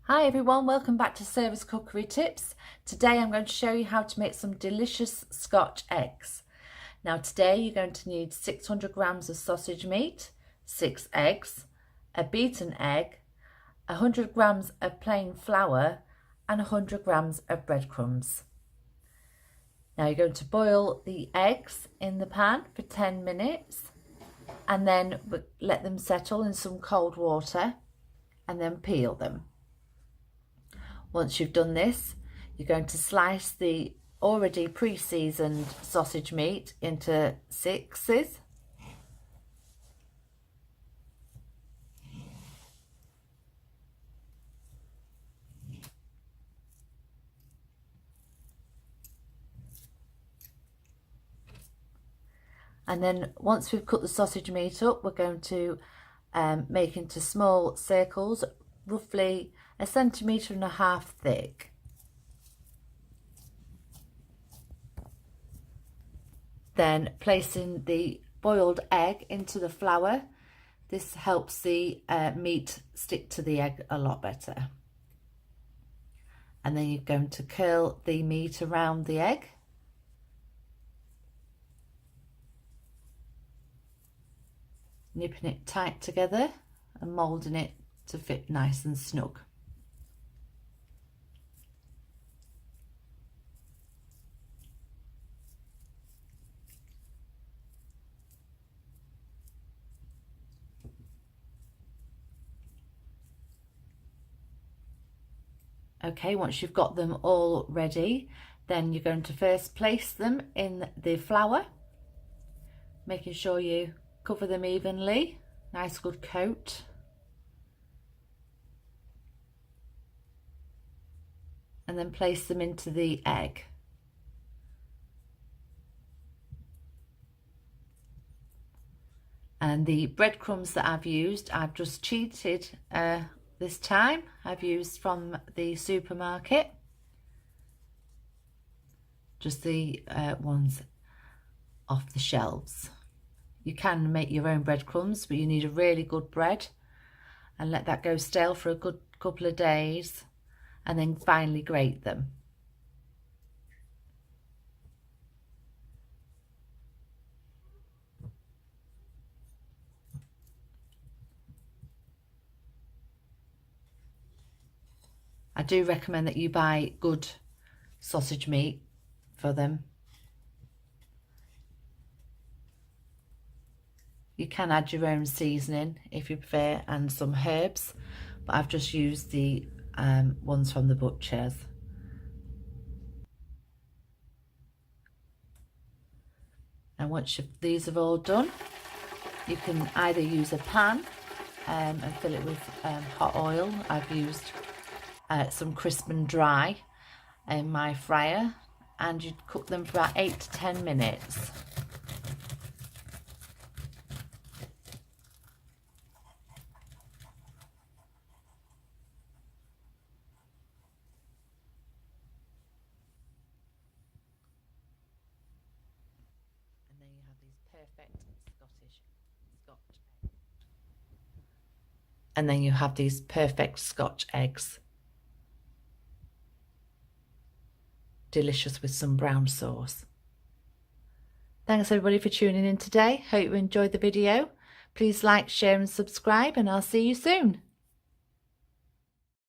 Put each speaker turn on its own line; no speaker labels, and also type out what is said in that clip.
Hi everyone, welcome back to Service Cookery Tips. Today I'm going to show you how to make some delicious Scotch eggs. Now today you're going to need 600 grams of sausage meat, 6 eggs, a beaten egg, 100 grams of plain flour and 100 grams of breadcrumbs. Now you're going to boil the eggs in the pan for 10 minutes and then let them settle in some cold water and then peel them. Once you've done this, you're going to slice the already pre-seasoned sausage meat into sixes. And then once we've cut the sausage meat up, we're going to make into small circles, roughly 1.5 centimetres thick. Then placing the boiled egg into the flour. This helps the meat stick to the egg a lot better. And then you're going to curl the meat around the egg. Nipping it tight together and moulding it to fit nice and snug. Okay, once you've got them all ready, then you're going to first place them in the flour, making sure you cover them evenly, nice good coat. And then place them into the egg. And the breadcrumbs that I've used, I've just cheated this time. I've used from the supermarket, just the ones off the shelves. You can make your own breadcrumbs, but you need a really good bread and let that go stale for a good couple of days and then finally grate them. I do recommend that you buy good sausage meat for them. You can add your own seasoning if you prefer and some herbs, but I've just used the ones from the butchers. And once these are all done, you can either use a pan and fill it with hot oil. I've used some crisp and dry in my fryer, and you'd cook them for about 8 to 10 minutes. And then you have these perfect Scotch eggs. And then you have these perfect Scotch eggs. Delicious with some brown sauce. Thanks everybody for tuning in today. Hope you enjoyed the video. Please like, share and subscribe, and I'll see you soon.